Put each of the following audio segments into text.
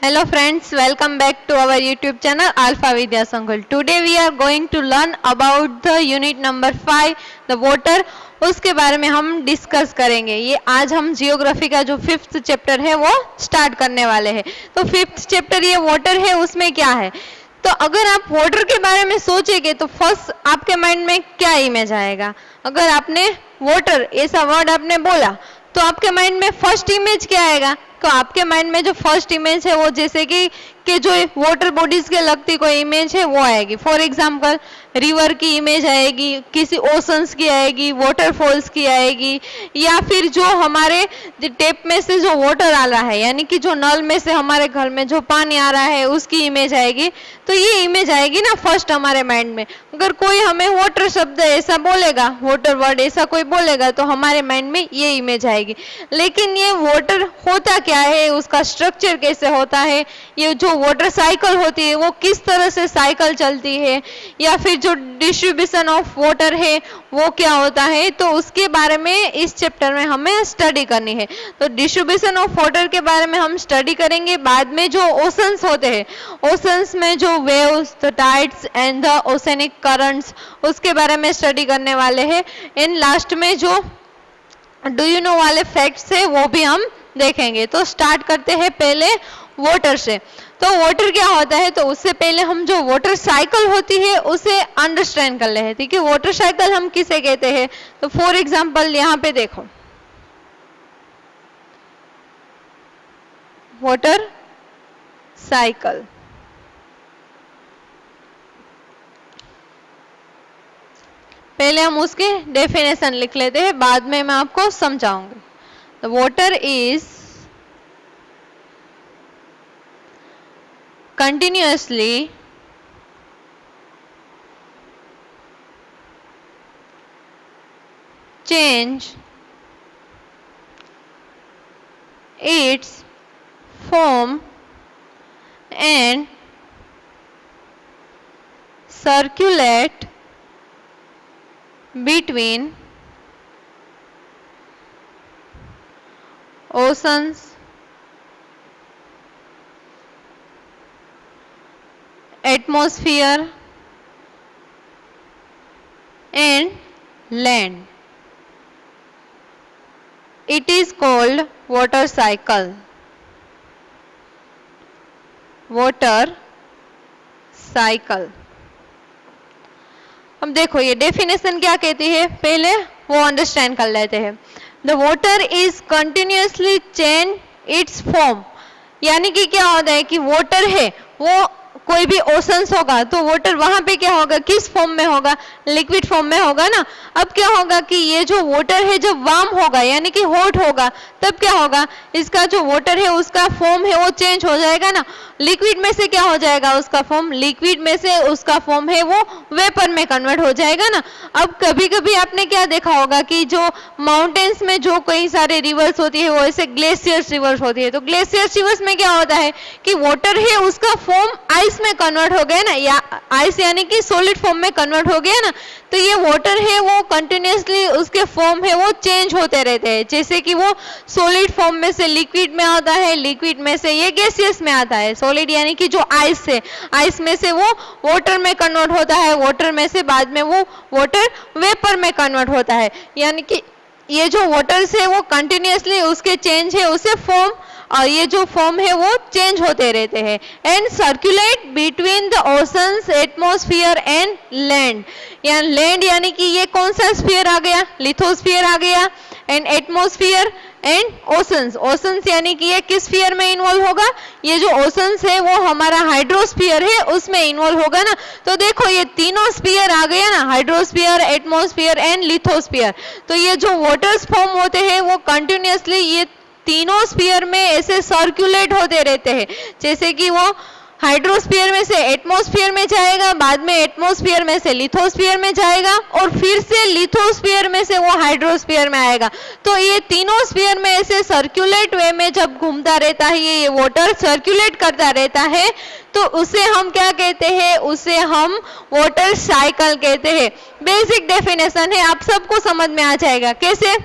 Hello friends, welcome back to our YouTube channel Alpha Vidya Sankuul. Today we are going to learn about the unit number 5, the water. उसके बारे में हम discuss करेंगे. ये आज हम जियोग्राफी का जो 5th चैप्टर है वो स्टार्ट करने वाले हैं. तो 5th चैप्टर ये वाटर है, उसमें क्या है. तो अगर आप वाटर के बारे में सोचेंगे तो फर्स्ट आपके माइंड में क्या इमेज आएगा. अगर आपने वाटर ऐसा वर्ड आपने बोला तो आपके माइंड में फर्स्ट इमेज क्या आएगा. तो आपके माइंड में जो फर्स्ट इमेज है वो जैसे कि जो वाटर बॉडीज के लगती कोई इमेज है वो आएगी. फॉर एग्जांपल रिवर की इमेज आएगी, किसी ओशंस की आएगी, वाटरफॉल्स की आएगी, या फिर जो हमारे टेप में से जो वाटर आ रहा है यानी कि जो नल में से हमारे घर में जो पानी आ रहा है उसकी इमेज आएगी. तो ये इमेज आएगी ना फर्स्ट हमारे माइंड में. अगर कोई हमें वाटर शब्द ऐसा बोलेगा, वाटर वर्ड ऐसा कोई बोलेगा तो हमारे माइंड में ये इमेज आएगी. लेकिन ये वाटर होता क्या है, उसका स्ट्रक्चर कैसे होता है, ये जो वाटर साइकिल होती है वो किस तरह से साइकिल चलती है, या फिर जो डिस्ट्रीब्यूशन ऑफ वाटर है वो क्या होता है, तो उसके बारे में इस चैप्टर में हमें स्टडी करनी है. तो डिस्ट्रीब्यूशन ऑफ वाटर के बारे में हम स्टडी करेंगे. बाद में जो ओशंस होते हैं, ओशंस में जो waves, the tides and the oceanic currents, उसके बारे में स्टडी करने वाले हैं. इन लास्ट में जो डू यू नो वाले फैक्ट्स है वो भी हम देखेंगे. तो स्टार्ट करते हैं पहले वाटर से. तो वाटर क्या होता है, तो उससे पहले हम जो वाटर साइकिल होती है उसे अंडरस्टैंड कर ले हैं. ठीक है, वाटर साइकिल हम किसे कहते हैं. तो फॉर एग्जांपल यहाँ पे देखो, वाटर साइकिल. पहले हम उसके डेफिनेशन लिख लेते हैं, बाद में मैं आपको समझाऊंगी. The water is continuously change its form and circulate between oceans, atmosphere and land. It is called water cycle. Water cycle. अब देखो ये डेफिनेशन क्या कहती है, पहले वो अंडरस्टैंड कर लेते हैं. The water is continuously change it's form. यानी कि क्या होता है कि वाटर है वो कोई भी ओशंस होगा तो वाटर वहां पे क्या होगा, किस फॉर्म में होगा, लिक्विड फॉर्म में होगा ना. अब क्या होगा कि ये जो वाटर है जब वार्म होगा यानी कि हॉट होगा तब क्या होगा, इसका जो वाटर है उसका फॉर्म है वो चेंज हो जाएगा ना. लिक्विड में से क्या हो जाएगा उसका फॉर्म, लिक्विड में से उसका फॉर्म है वो वेपर में कन्वर्ट हो जाएगा ना. अब कभी कभी आपने क्या देखा होगा कि जो माउंटेन्स में जो कई सारे रिवर्स होती है वो ऐसे ग्लेशियर्स रिवर्स होती है. तो ग्लेशियर्स रिवर्स में क्या होता है कि वाटर है उसका फॉर्म आइस में कन्वर्ट हो गया ना, या आइस यानी कि सॉलिड फॉर्म में कन्वर्ट हो गया ना. तो ये वाटर है वो कंटिन्यूसली उसके फॉर्म है वो चेंज होते रहते हैं. जैसे कि वो सॉलिड फॉर्म में से लिक्विड में आता है, लिक्विड में से ये गैसियस में आता है. सॉलिड यानी कि जो आइस है, आइस में से वो वाटर में कन्वर्ट होता है, वाटर में से बाद में वो वाटर वेपर में कन्वर्ट होता है. यानी कि ये जो वाटर है वो कंटिन्यूसली उसके चेंज है उसे फॉर्म, और ये जो फॉर्म है वो चेंज होते रहते हैं. And circulate between the oceans, atmosphere and land. या लैंड यानी कि ये कौन सा स्फीयर आ गया, लिथोस्फीयर आ गया. And atmosphere and oceans, oceans यानी कि ये किस स्फीयर में इन्वॉल्व होगा, ये जो ओशंस है वो हमारा हाइड्रोस्फीयर है उसमें इन्वॉल्व होगा ना. तो देखो ये तीनों स्फीयर आ गया ना, हाइड्रोस्फीयर, एटमॉस्फेयर एंड लिथोस्फीयर. तो ये जो वाटर्स फॉर्म होते हैं वो कंटिन्यूसली ये तीनों स्फीयर में ऐसे सर्कुलेट होते रहते हैं. जैसे कि वो हाइड्रोस्फीयर में से एटमॉस्फेयर में जाएगा, बाद में एटमॉस्फेयर में से लिथोस्फीयर में जाएगा, और फिर से लिथोस्फीयर में से वो हाइड्रोस्फीयर में आएगा. तो ये तीनों स्फीयर में ऐसे सर्कुलेट वे में जब घूमता रहता है, ये वाटर सर्कुलेट करता रहता है, तो उसे हम क्या कहते हैं, उसे हम वाटर साइकिल कहते हैं. बेसिक डेफिनेशन है, आप सबको समझ में आ जाएगा. कैसे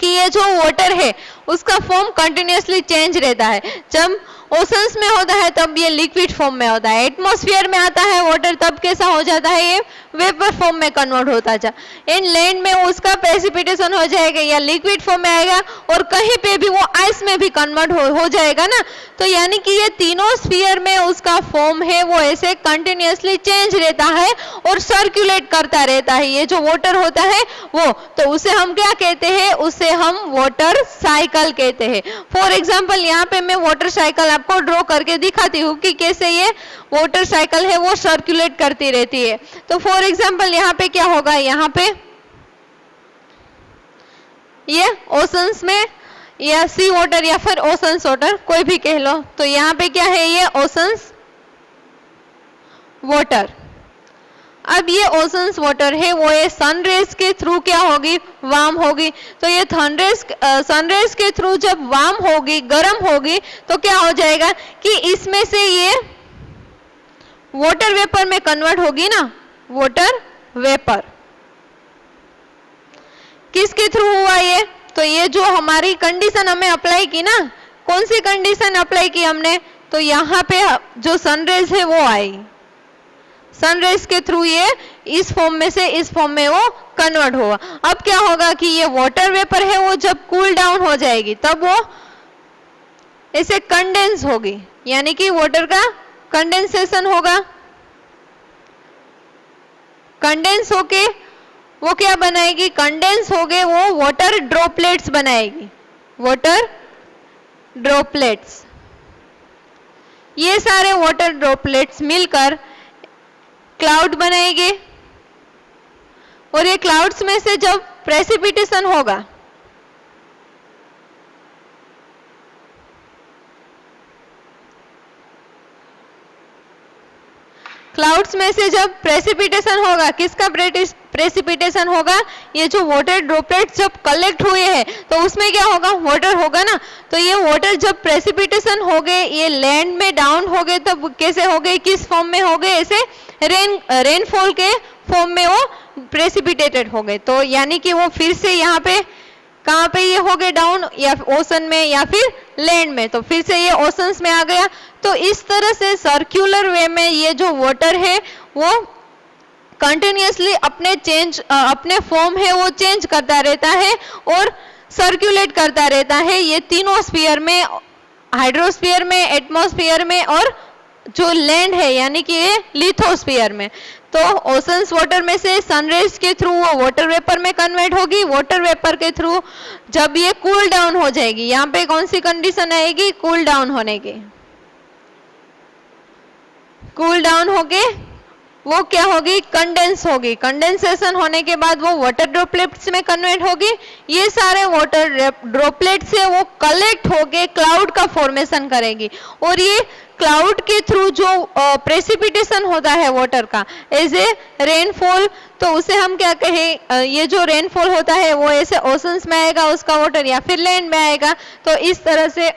कि ये जो वाटर है उसका फॉर्म कंटिन्यूअसली चेंज रहता है। जब ओशंस में होता है तब ये लिक्विड फॉर्म में होता है। एटमॉस्फेयर में आता है वाटर तब कैसा हो जाता है, ये वेपर फॉर्म में कन्वर्ट होता है। इन लैंड में उसका प्रेसिपिटेशन हो जाएगा या लिक्विड फॉर्म में आएगा, और कहीं पे भी वो आइस में भी कन्वर्ट हो जाएगा ना। तो यानी कि ये तीनों स्फीयर में उसका फॉर्म है वो ऐसे कंटिन्यूअसली चेंज रहता है और सर्कुलेट करता रहता है, ये जो वाटर होता है वो। तो उसे हम क्या कहते हैं, उसे हम वाटर साइकिल कहते हैं। फॉर एग्जाम्पल यहाँ पे मैं वाटर साइकिल आपको ड्रॉ करके दिखाती हूँ कि कैसे ये वाटर साइकिल है वो सर्कुलेट करती रहती है। तो फॉर एग्जाम्पल यहाँ पे क्या होगा, यहाँ पे ये ओशंस में या सी वाटर या फिर ओशंस वाटर कोई भी कह लो, तो यहाँ पे क्या है, ये ओशंस वाटर। अब ये ओशंस वाटर है वो ये सनरेज के थ्रू क्या होगी, वार्म होगी। तो ये सनरेज के थ्रू जब वार्म होगी, गर्म होगी, तो क्या हो जाएगा कि इसमें से ये वाटर वेपर में कन्वर्ट होगी ना, वाटर वेपर। किसके थ्रू हुआ ये, तो ये जो हमारी कंडीशन हमें अप्लाई की ना, कौन सी कंडीशन अप्लाई की हमने, तो यहाँ पे जो सनरेज है वो आई, सनरेज के थ्रू ये इस फॉर्म में से इस फॉर्म में वो कन्वर्ट हुआ। अब क्या होगा कि ये वाटर वेपर है वो जब कूल डाउन हो जाएगी तब वो ऐसे कंडेंस होगी, यानी कि वाटर का कंडेंसेशन होगा। कंडेंस होके वो क्या बनाएगी, कंडेंस हो गए वो वाटर ड्रॉपलेट्स बनाएगी, वाटर ड्रॉपलेट्स। ये सारे वाटर ड्रॉपलेट्स मिलकर क्लाउड बनाएंगे, और ये क्लाउड्स में से जब प्रेसिपिटेशन होगा, क्लाउड्स में से जब प्रेसिपिटेशन होगा, किसका प्रेसिपिटेशन होगा, ये जो वाटर ड्रॉपलेट्स जब कलेक्ट हुए हैं तो उसमें क्या होगा, वाटर होगा ना। तो ये वाटर जब प्रेसिपिटेशन हो गए, ये लैंड में डाउन हो गए, तब कैसे हो गए, किस फॉर्म में हो गए, ऐसे रेनफॉल के फॉर्म में वो प्रेसिपिटेटेड हो गए। तो यानी कि वो फिर से यहाँ पे कहाँ पे ये हो गए, डाउन या ओशन में या फिर लैंड में, तो फिर से ये ओशंस में आ गया। तो इस तरह से सर्कुलर वे में ये जो वाटर है वो कंटिन्यूअसली अपने फॉर्म है वो चेंज करता रहता है और सर्कुलेट करता रहता है, ये तीनों स्फीयर में, हाइड्रोस्फीयर में, एटमॉस्फेयर में और जो लैंड है यानी कि ये लिथोस्फीयर में। तो ओशंस वाटर में से सनरेज के थ्रू वो वाटर वेपर में कन्वर्ट होगी, वाटर वेपर के थ्रू जब ये कूल डाउन हो जाएगी, यहाँ पे कौन सी कंडीशन आएगी, कूल डाउन होने की। कूल डाउन होके वो क्या होगी, कंडेंस होगी, कंडेंसेशन होने के बाद वो वाटर ड्रॉपलेट्स में कन्वर्ट होगी। ये सारे वाटर ड्रॉपलेट्स से वो कलेक्ट होके क्लाउड का फॉर्मेशन करेगी, और ये क्लाउड के थ्रू जो प्रेसिपिटेशन होता है वाटर का एज ए रेनफॉल, तो उसे हम क्या कहें, ये जो रेनफॉल होता है वो ऐसे ओशंस में आएगा उसका वाटर, या फिर लैंड में आएगा। तो इस तरह से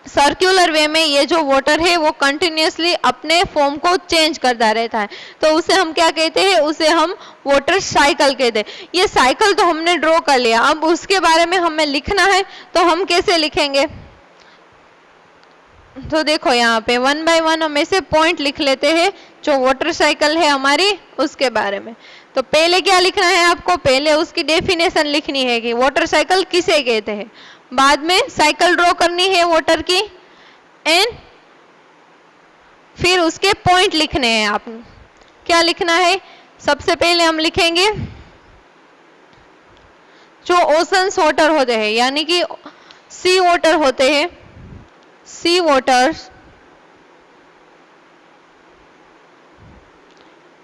सर्कुलर वे में ये जो वाटर है वो कंटिन्यूअसली अपने फॉर्म को चेंज करता रहता है। तो उसे हम क्या कहते हैं, उसे हम वाटर साइकिल कहते हैं। ये साइकिल तो हमने ड्रॉ कर लिया, अब उसके बारे में हमें लिखना है, तो हम कैसे लिखेंगे, तो देखो यहाँ पे 1 बाय 1 हम ऐसे पॉइंट लिख लेते हैं जो वाटर साइकिल है हमारी उसके बारे में। तो पहले क्या लिखना है आपको, पहले उसकी डेफिनेशन लिखनी है कि वाटर साइकिल किसे कहते हैं, बाद में साइकिल ड्रॉ करनी है वाटर की, एंड फिर उसके पॉइंट लिखने हैं। आप क्या लिखना है, सबसे पहले हम लिखेंगे जो ओशंस वाटर होते हैं यानी कि सी वाटर होते हैं, सी वाटर्स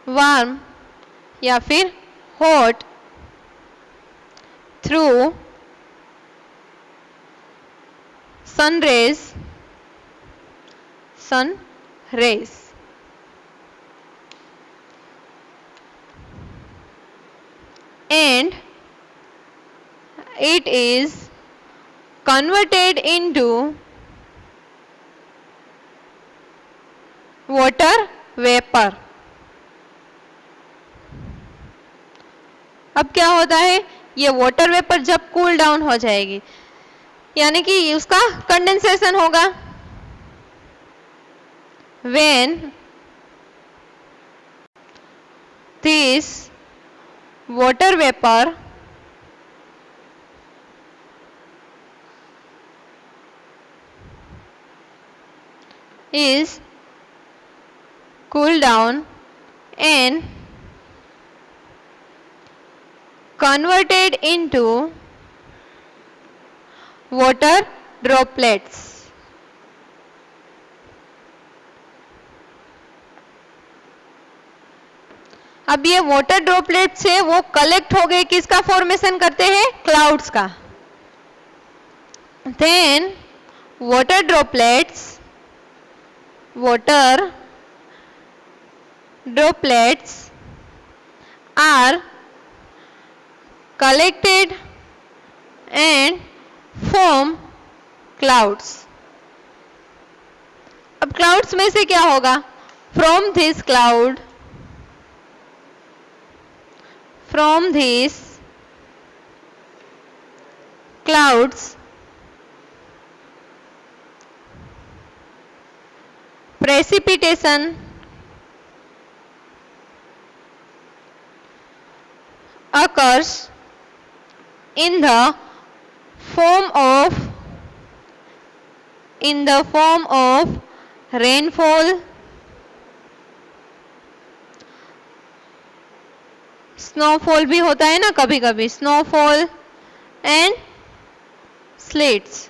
वार्म या फिर hot through sun rays and it is converted into water vapor। अब क्या होता है, ये वाटर वेपर जब कूल डाउन हो जाएगी यानी कि उसका कंडेंसेशन होगा। When this water vapor is cooled down and converted into water droplets, अब ये वाटर ड्रॉपलेट्स है वो कलेक्ट हो गए, किसका फॉर्मेशन करते हैं? क्लाउड्स का। Then water droplets are collected and form clouds. अब क्लाउड्स में से क्या होगा? From this clouds precipitation occurs in the form of rainfall, snowfall भी होता है ना कभी कभी, स्नोफॉल एंड स्लेट्स।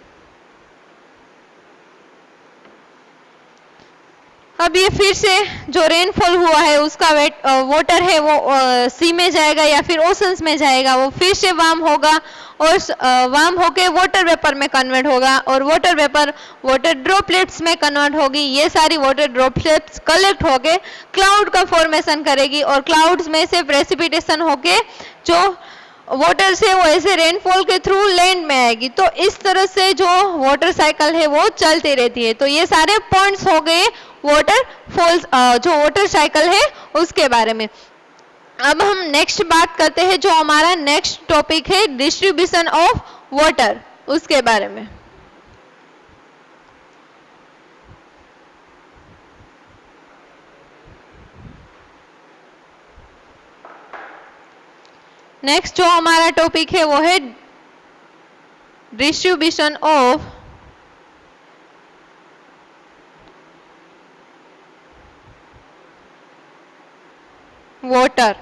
अब ये फिर से जो रेनफॉल हुआ है उसका वाटर है वो सी में जाएगा या फिर ओशंस में जाएगा, वो फिर से वार्म होगा और वार्म होके वाटर वेपर में कन्वर्ट होगा और वाटर वेपर वाटर ड्रॉपलेट्स में कन्वर्ट होगी। ये सारी वाटर ड्रॉपलेट्स कलेक्ट होके क्लाउड का फॉर्मेशन करेगी और क्लाउड्स में से प्रेसिपिटेशन होके जो वाटर से वो ऐसे रेनफॉल के थ्रू लैंड में आएगी। तो इस तरह से जो वाटर साइकिल है वो चलती रहती है। तो ये सारे पॉइंट्स हो गए वाटरफॉल्स जो वाटर साइकिल है उसके बारे में। अब हम नेक्स्ट बात करते हैं, जो हमारा नेक्स्ट टॉपिक है डिस्ट्रीब्यूशन ऑफ वाटर, उसके बारे में। नेक्स्ट जो हमारा टॉपिक है वो है डिस्ट्रीब्यूशन ऑफ वाटर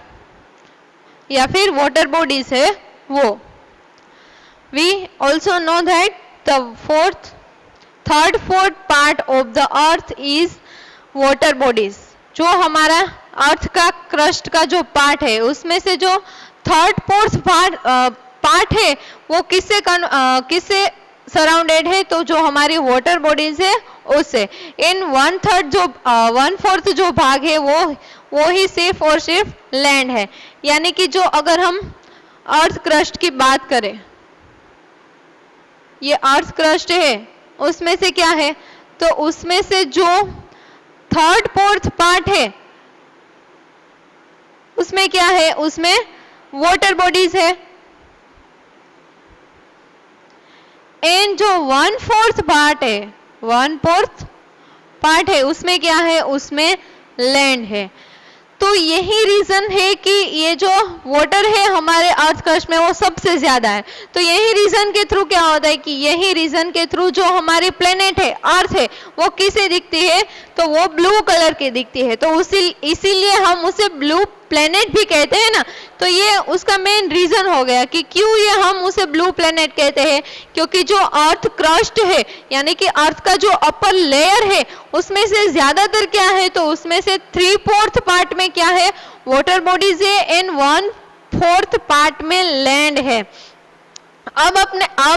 या फिर वाटर बॉडीज है वो। We also know that the third fourth part of the earth is water bodies. जो हमारा अर्थ का क्रस्ट का जो पार्ट है उसमें से जो थर्ड फोर्थ पार्ट है वो किससे सराउंडेड है? तो जो हमारी वाटर बॉडीज है उससे। इन 1/4 जो भाग है वो ही सिर्फ और सिर्फ लैंड है। यानी कि जो अगर हम अर्थ क्रस्ट की बात करें, ये अर्थ क्रस्ट है उसमें से क्या है? तो उसमें से जो थर्ड फोर्थ पार्ट है उसमें क्या है? उसमें वाटर बॉडीज है। एंड जो 1/4 पार्ट है उसमें क्या है? उसमें लैंड है। तो यही रीजन है कि ये जो वाटर है हमारे अर्थ क्रस्ट में वो सबसे ज्यादा है। तो यही रीजन के थ्रू क्या होता है कि यही रीजन के थ्रू जो हमारी प्लेनेट है, अर्थ है, वो किसे दिखती है? तो वो ब्लू कलर की दिखती है। तो इसीलिए हम उसे ब्लू प्लेनेट भी कहते हैं ना। तो ये उसका मेन रीजन हो गया कि क्यों ये हम उसे ब्लू प्लेनेट कहते हैं, क्योंकि जो अर्थ क्रस्ट है यानी कि अर्थ का जो अपर लेयर है उसमें से ज्यादातर क्या है? तो उसमें से 3/4 पार्ट में क्या है? वाटर बॉडीज है एंड 1/4 पार्ट में लैंड है। अब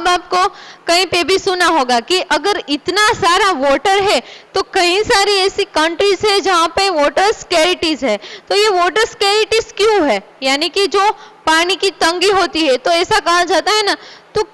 आपको कहीं पे भी सुना होगा कि अगर इतना सारा वाटर है तो कई सारी ऐसी कंट्रीज है जहां पे वाटर स्कैरिटीज है। तो ये वाटर स्कैरिटीज क्यों है? यानी कि जो पानी की तंगी होती है, तो ऐसा कहा जाता है ना। तो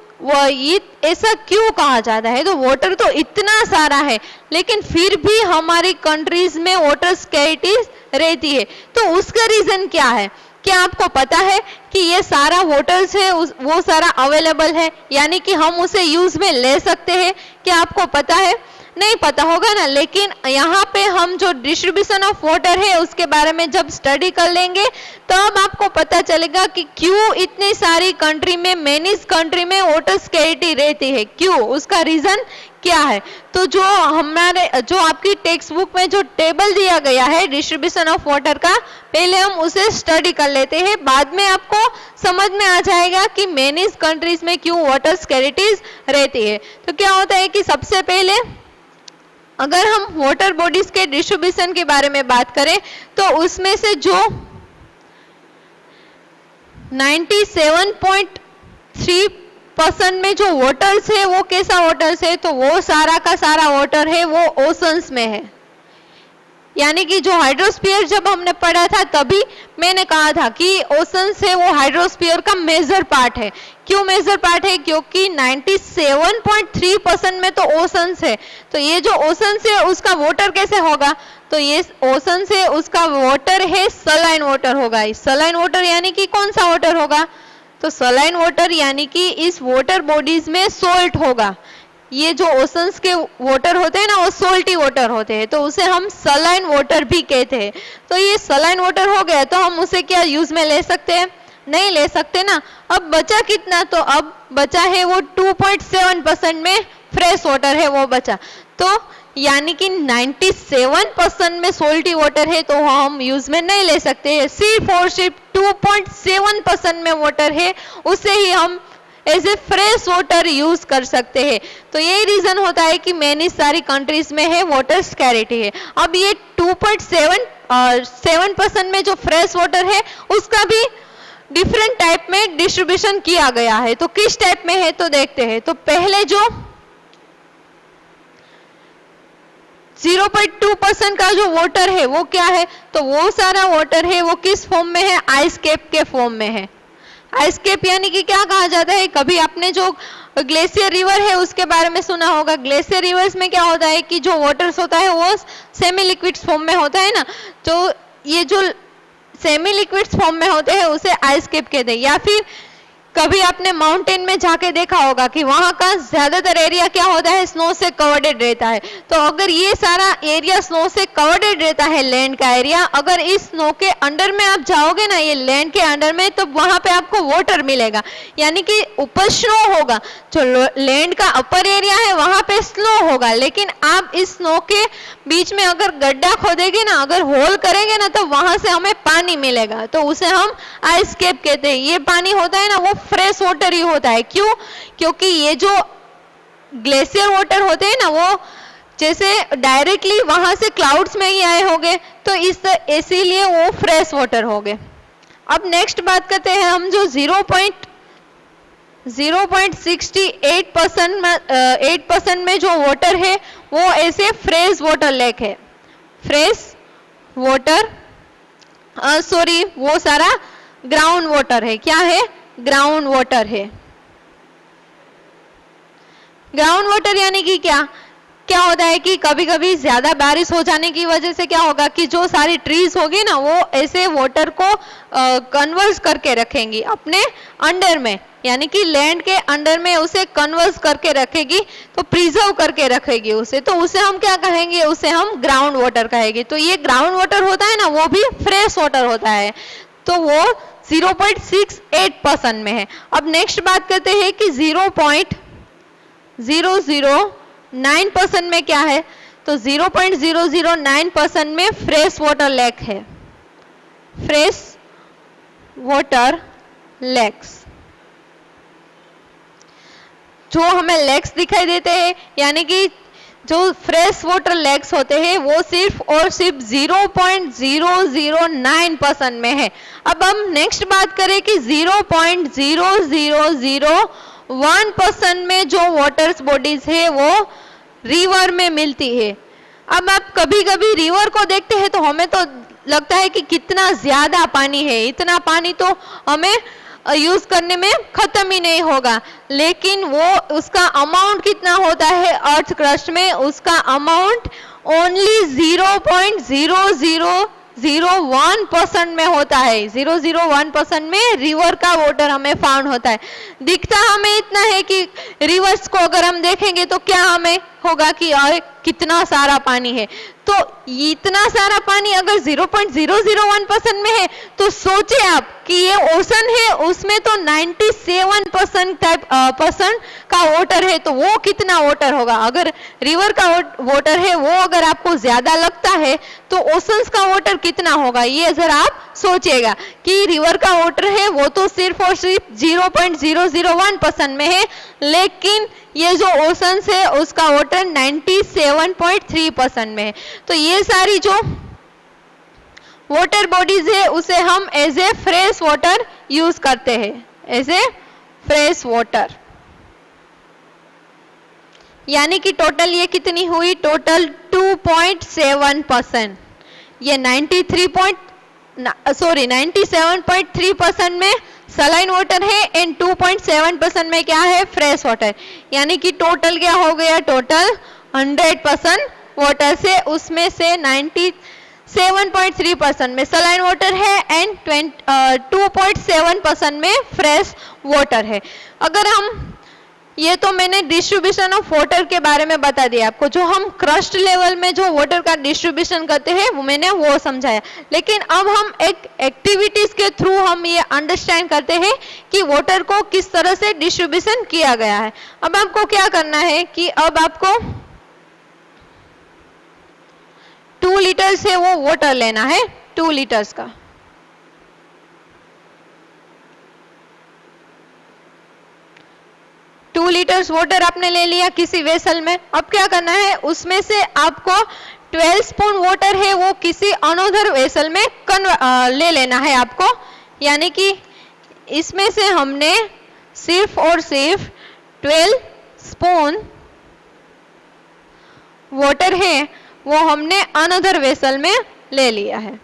ये ऐसा क्यों कहा जाता है? तो वाटर तो इतना सारा है लेकिन फिर भी हमारी कंट्रीज में वाटर स्कैरिटीज रहती है। तो उसका रीजन क्या है? क्या आपको पता है कि ये सारा वाटर्स है वो सारा अवेलेबल है, यानी कि हम उसे यूज में ले सकते हैं? क्या आपको पता है? नहीं पता होगा ना, लेकिन यहाँ पे हम जो डिस्ट्रीब्यूशन ऑफ वाटर है उसके बारे में जब स्टडी कर लेंगे तब आपको पता चलेगा कि क्यों इतनी सारी कंट्री में, मेनी कंट्री में वाटर स्कैरिटी रहती है, क्यों, उसका रीजन क्या है। तो जो आपकी टेक्स्ट बुक में जो टेबल दिया गया है डिस्ट्रीब्यूशन ऑफ वाटर का, पहले हम उसे स्टडी कर लेते हैं, बाद में आपको समझ में आ जाएगा कि मेनी कंट्रीज में क्यों वाटर स्कैरिटीज रहती है। तो क्या होता है कि सबसे पहले अगर हम वाटर बॉडीज के डिस्ट्रीब्यूशन के बारे में बात करें तो उसमें से जो 97.3% में जो वाटर्स है वो कैसा वाटर्स है, तो वो सारा का सारा वाटर है वो ओशंस में है। यानी कि जो हाइड्रोस्फीयर जब हमने पढ़ा था तभी मैंने कहा था कि ओशन से वो हाइड्रोस्फीयर का मेजर पार्ट है। क्यों मेजर पार्ट है? क्योंकि 97.3% में तो ओशन है, तो ये जो ओशन से उसका वाटर कैसे होगा, तो ये ओशन से उसका वाटर है सलाइन वाटर होगा। सलाइन वाटर यानी कि कौन सा वाटर होगा, तो सलाइन वाटर यानी कि इस वाटर बॉडीज में सोल्ट होगा। ये जो ओशंस के वाटर होते हैं ना वो सोल्टी वाटर होते हैं, तो उसे हम सलाइन वाटर भी कहते हैं। तो ये सलाइन वाटर हो गया, तो हम उसे क्या यूज में ले सकते हैं? नहीं ले सकते ना। अब बचा कितना, तो अब बचा है वो 2.7% में फ्रेश वाटर है वो बचा। तो यानी कि 97% में सोल्टी वाटर है तो हम यूज में नहीं ले सकते। सिर्फ और सिर्फ 2.7% में वाटर है उसे ही हम ऐसे फ्रेश वाटर यूज कर सकते हैं। तो यही रीजन होता है कि मैनी सारी कंट्रीज में है वाटर स्कैरिटी है। अब ये 2.7% में जो फ्रेश वाटर है उसका भी डिफरेंट टाइप में डिस्ट्रीब्यूशन किया गया है। तो किस टाइप में है तो देखते हैं। तो पहले जो 0.2% का जो वाटर है वो क्या है, तो वो सारा वाटर है वो किस फॉर्म में है, आइस कैप के फॉर्म में है। आइस कैप यानी कि क्या कहा जाता है, कभी आपने जो ग्लेशियर रिवर है उसके बारे में सुना होगा। ग्लेशियर रिवर्स में क्या होता है कि जो वाटर्स होता है वो सेमी लिक्विड फॉर्म में होता है ना, तो ये जो सेमी लिक्विड फॉर्म में होते हैं उसे आइस कैप कहते हैं। या फिर कभी आपने माउंटेन में जाके देखा होगा कि वहां का ज्यादातर एरिया क्या होता है, स्नो से कवर्डेड रहता है। तो अगर ये सारा एरिया स्नो से कवर्डेड रहता है, लैंड का एरिया, अगर इस स्नो के अंडर में आप जाओगे ना, ये लैंड के अंडर में, तो वहां पे आपको वाटर मिलेगा, यानी कि ऊपर स्नो होगा। जो लैंड का अपर एरिया है वहां पे स्नो होगा, लेकिन आप इस स्नो के बीच में अगर गड्ढा खोदेंगे ना, अगर होल करेंगे ना, तो वहां से हमें पानी मिलेगा, तो उसे हम आइस कैप कहते हैं। ये पानी होता है ना वो फ्रेश वाटर ही होता है। क्यों? क्योंकि ये जो ग्लेशियर वाटर होते हैं ना वो जैसे डायरेक्टली वहां से क्लाउड्स में ही आए होंगे, तो इसीलिए वो फ्रेश वाटर हो गए। अब नेक्स्ट बात करते हैं हम जो 0.68% में जो वाटर है वो ऐसे फ्रेश वाटर लेक है। फ्रेश वाटर वो सारा ग्राउंड वाटर है। क्या है? ग्राउंड वाटर है। ग्राउंड वाटर यानी कि क्या होता है कि कभी कभी ज्यादा बारिश हो जाने की वजह से क्या होगा कि जो सारी ट्रीज होगी ना वो ऐसे वाटर को कन्वर्स करके रखेंगी अपने अंडर में, यानी कि लैंड के अंडर में उसे कन्वर्स करके रखेगी, तो प्रिजर्व करके रखेगी उसे, तो उसे हम क्या कहेंगे, उसे हम ग्राउंड वाटर कहेंगे। तो ये ग्राउंड वाटर होता है ना वो भी फ्रेश वाटर होता है, तो वो 0.68% में है। अब नेक्स्ट बात करते हैं कि 0.009% में क्या है, तो 0.009% में फ्रेश वाटर लेक है। फ्रेश वाटर लेक्स जो हमें लेक्स दिखाई देते हैं, यानी कि जो फ्रेश वाटर लेक्स होते हैं वो सिर्फ और सिर्फ 0.009% में है। अब हम नेक्स्ट बात करें कि 0.0001% में जो वाटर बॉडीज है वो रिवर में मिलती है। अब आप कभी कभी रिवर को देखते हैं तो हमें तो लगता है कि कितना ज्यादा पानी है, इतना पानी तो हमें यूज करने में खत्म ही नहीं होगा, लेकिन वो उसका अमाउंट कितना होता है अर्थ क्रस्ट में, उसका अमाउंट ओनली 0.01% में होता है, 0.01% में रिवर का वाटर हमें फाउंड होता है। दिखता हमें इतना है कि रिवर्स को अगर हम देखेंगे तो क्या हमें होगा कि और कितना सारा पानी है, तो इतना सारा पानी अगर 0.001% में है तो सोचे आप कि ये ओशन है, उसमें तो 97% का वाटर है, तो वो कितना वाटर होगा। अगर रिवर का वाटर है वो अगर आपको ज्यादा लगता है तो ओशंस का वाटर कितना होगा, ये जरा आप सोचिएगा कि रिवर का वाटर है वो तो सिर्फ और सिर्फ 0.001% में है, लेकिन ये जो ओशंस है उसका वाटर 97.3% में है। तो ये सारी जो वाटर बॉडीज है उसे हम as a fresh water use करते हैं, एज ए फ्रेश वाटर। यानी कि टोटल ये कितनी हुई, टोटल 2.7%। ये 97.3% में सलाइन वाटर है एंड 2.7% में क्या है, फ्रेश वाटर। यानी कि टोटल क्या हो गया, टोटल 100% वाटर से उसमें से 97.3% में सलाइन वाटर है एंड 2.7% में फ्रेश वाटर है। अगर हम, ये तो मैंने डिस्ट्रीब्यूशन ऑफ वाटर के बारे में बता दिया आपको, जो हम क्रस्ट लेवल में जो वाटर का डिस्ट्रीब्यूशन करते हैं वो मैंने वो समझाया। लेकिन अब हम एक एक्टिविटीज के थ्रू हम ये अंडरस्टैंड करते हैं कि वाटर को किस तरह से डिस्ट्रीब्यूशन किया गया है। अब आपको क्या करना है कि अब आपको 2 लीटर से वो वाटर लेना है, 2 लीटर्स का। टू लीटर्स वाटर आपने ले लिया किसी वेसल में। अब क्या करना है, उसमें से आपको 12 स्पून वाटर है वो किसी अनोदर वेसल में ले लेना है आपको। यानी कि इसमें से हमने सिर्फ और सिर्फ 12 स्पून वाटर है वो हमने अनोदर वेसल में ले लिया है।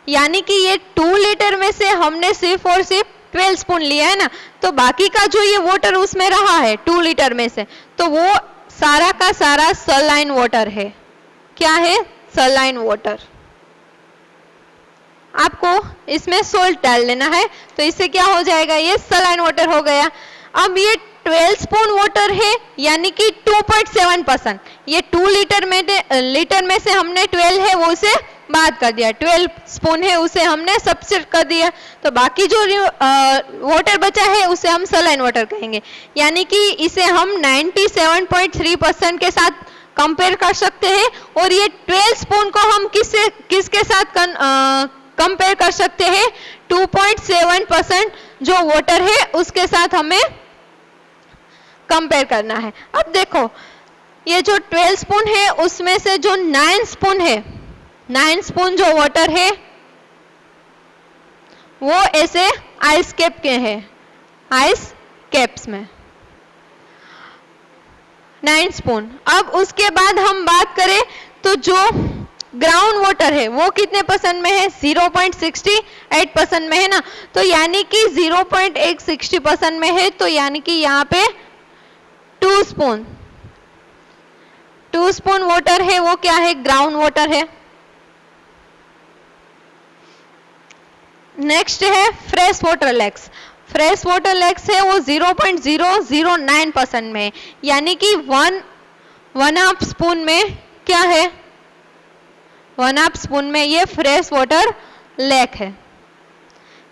यानी कि ये 2 लीटर में से हमने सिर्फ और सिर्फ 12 स्पून लिया है ना, तो बाकी का जो ये वाटर उसमें रहा है 2 लीटर में से, तो वो सारा का सारा सलाइन वाटर है। क्या है, सलाइन वाटर। आपको इसमें सोल्ट डाल देना है, तो इससे क्या हो जाएगा, ये सलाइन वाटर हो गया। अब ये 12 स्पून वाटर है यानी कि 2.7%। ये 2 लीटर में से हमने 12 है वो उसे बात कर दिया, 12 स्पून है उसे हमने सब्स्टिट्यूट कर दिया, तो बाकी जो वाटर बचा है उसे हम सलाइन वाटर कहेंगे। यानी कि इसे हम 97.3% के साथ कंपेयर कर सकते हैं, और ये 12 स्पून को हम किसके साथ कंपेयर कर सकते हैं, 2.7% जो वाटर है उसके साथ हमें कंपेयर करना है। अब देखो ये जो 12 स्पून है उसमें से जो 9 स्पून है, 9 स्पून जो वाटर है वो ऐसे आइस कैप के हैं, आइस कैप्स में 9 स्पून। अब उसके बाद हम बात करें तो जो ग्राउंड वाटर है वो कितने परसेंट में है, 0.68% में है ना, तो यानी कि 0.160% में है, तो यानी कि यहाँ पे 2 स्पून वाटर है वो क्या है, ग्राउंड वाटर है। नेक्स्ट है fresh water lakes. Fresh water lakes है वो 0.009% में, यानी कि 1/2 स्पून में क्या है, 1/2 स्पून में ये फ्रेश वाटर लेक है।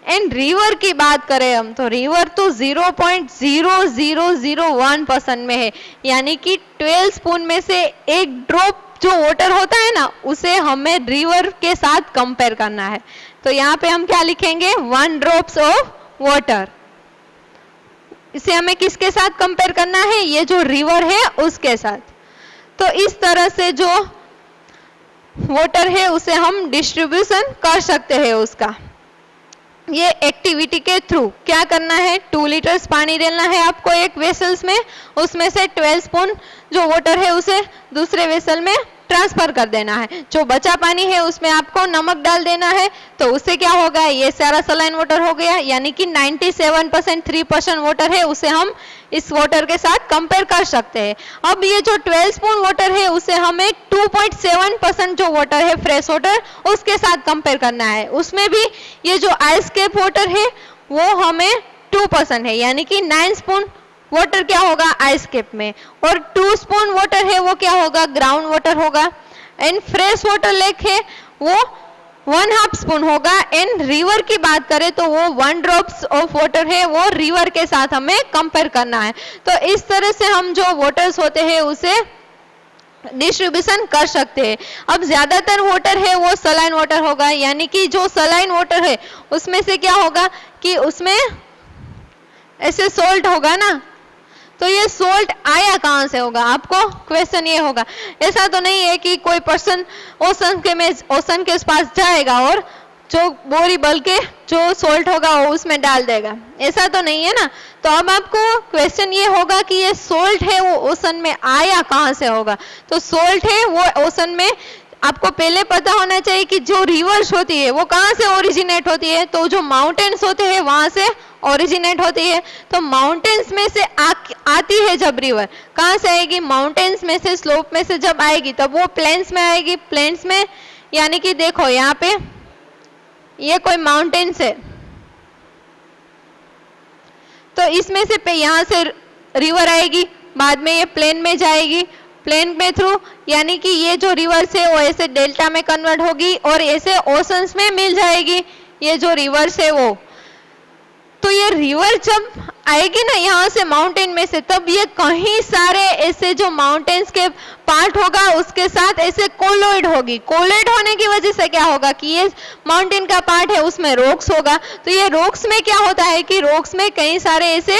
एंड रिवर की बात करें हम तो रिवर तो 0.0001% में है, यानी कि 12 स्पून में से एक ड्रॉप जो वाटर होता है ना उसे हमें रिवर के साथ कंपेयर करना है। तो यहाँ पे हम क्या लिखेंगे, 1 ड्रॉप्स ऑफ वाटर। इसे हमें किसके साथ कंपेयर करना है, ये जो रिवर है उसके साथ। तो इस तरह से जो वाटर है उसे हम डिस्ट्रीब्यूशन कर सकते हैं उसका। ये एक्टिविटी के थ्रू क्या करना है, 2 लीटर्स पानी डालना है आपको एक वेसल्स में, उसमें से 12 स्पून जो वाटर है उसे दूसरे वेसल में ट्रांसफर कर देना है। जो बचा पानी है उसमें आपको नमक डाल देना है, तो उससे क्या होगा, ये सारा सलाइन वाटर हो गया, यानी कि 97% 3% वाटर है, उसे हम इस वाटर के साथ कंपेयर कर सकते हैं। अब ये जो 12 स्पून वाटर है उसे हमें 2.7% जो वाटर है फ्रेश वाटर, उसके साथ कंपेयर करना है। उसमें भी ये जो आइस कैप वाटर है वो हमें 2% है, यानी कि 9 स्पून वाटर क्या होगा आइस कैप में, और 2 स्पून वाटर है वो क्या होगा, ग्राउंड वाटर होगा। एंड फ्रेश वाटर लेक है वो 1/2 स्पून होगा। एंड रिवर की बात करें तो वो 1 ड्रॉप्स ऑफ वाटर है, वो रिवर के साथ हमें कंपेयर करना है। तो इस तरह से हम जो वाटर्स होते हैं उसे डिस्ट्रीब्यूशन कर सकते हैं। अब ज्यादातर वाटर है वो सलाइन वाटर होगा, यानी कि जो सलाइन वाटर है उसमें से क्या होगा कि उसमें ऐसे सोल्ट होगा ना, तो ये सोल्ट आया कहां से होगा, आपको क्वेश्चन ये होगा। ऐसा तो नहीं है कि कोई पर्सन ओशन के पास जाएगा और जो बोरी बल के जो सोल्ट होगा वो उसमें डाल देगा, ऐसा तो नहीं है ना। तो अब आपको क्वेश्चन ये होगा कि ये सोल्ट है वो ओशन में आया कहां से होगा। तो सोल्ट है वो ओशन में, आपको पहले पता होना चाहिए कि जो रिवर्स होती है वो कहां से ओरिजिनेट होती है, तो जो माउंटेन्स होते हैं वहां से ओरिजिनेट होती है। तो माउंटेन्स में से आती है जब रिवर, कहां से आएगी, माउंटेन्स में से, स्लोप में से जब आएगी तब वो प्लेन्स में आएगी। प्लेन्स में यानी कि देखो यहाँ पे ये कोई माउंटेन्स है, तो इसमें से यहाँ से रिवर आएगी, बाद में ये प्लेन में जाएगी, प्लेन में थ्रू, यानी कि ये जो रिवर्स है वो ऐसे डेल्टा में कन्वर्ट होगी और ऐसे ओशंस में मिल जाएगी ये जो रिवर्स है वो। तो ये रिवर जब आएगी ना यहाँ से माउंटेन में से, तब ये कहीं सारे ऐसे जो माउंटेन्स के पार्ट होगा उसके साथ ऐसे कोलोइड होगी। कोलोइड होने की वजह से क्या होगा कि ये माउंटेन का पार्ट है उसमें रॉक्स होगा। तो ये रॉक्स में क्या होता है कि रॉक्स में कई सारे ऐसे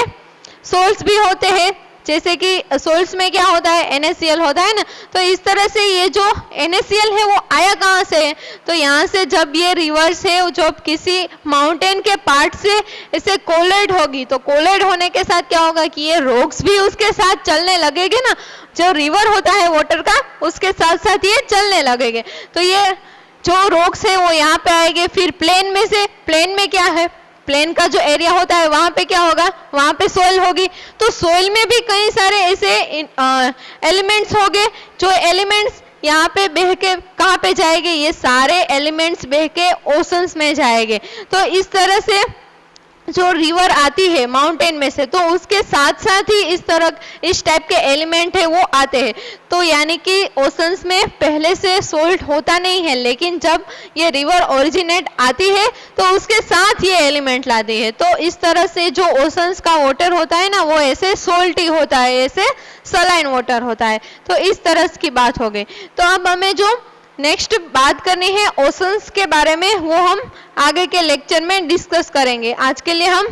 सोल्ट्स भी होते हैं, जैसे कि सोल्ट्स में क्या होता है NaCl होता है ना। तो इस तरह से ये जो NaCl है वो आया कहाँ से है, तो यहाँ से जब ये रिवर्स है जब किसी माउंटेन के पार्ट से ऐसे कोलाइड होगी, तो कोलाइड होने के साथ क्या होगा कि ये रॉक्स भी उसके साथ चलने लगेंगे ना, जो रिवर होता है वाटर का उसके साथ साथ ये चलने लगेंगे। तो ये जो रॉक्स है वो यहाँ पे आएंगे। फिर प्लेन में से, प्लेन में क्या है, प्लेन का जो एरिया होता है वहां पे क्या होगा, वहां पे सोइल होगी। तो सोइल में भी कई सारे ऐसे एलिमेंट्स होंगे, जो एलिमेंट्स यहाँ पे बह के कहाँ पे जाएंगे, ये सारे एलिमेंट्स बह के ओशंस में जाएंगे। तो इस तरह से जो रिवर आती है माउंटेन में से, तो उसके साथ साथ ही इस टाइप के एलिमेंट है वो आते हैं। तो यानी कि ओशंस में पहले से सोल्ट होता नहीं है, लेकिन जब ये रिवर ओरिजिनेट आती है तो उसके साथ ये एलिमेंट लाती है। तो इस तरह से जो ओशंस का वाटर होता है ना वो ऐसे सोल्टी होता है, ऐसे सलाइन वाटर होता है। तो इस तरह की बात हो गई। तो अब हमें जो नेक्स्ट बात करनी है ओशंस के बारे में, वो हम आगे के लेक्चर में डिस्कस करेंगे। आज के लिए हम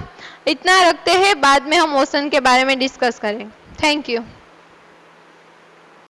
इतना रखते हैं, बाद में हम ओशन के बारे में डिस्कस करेंगे। Thank you.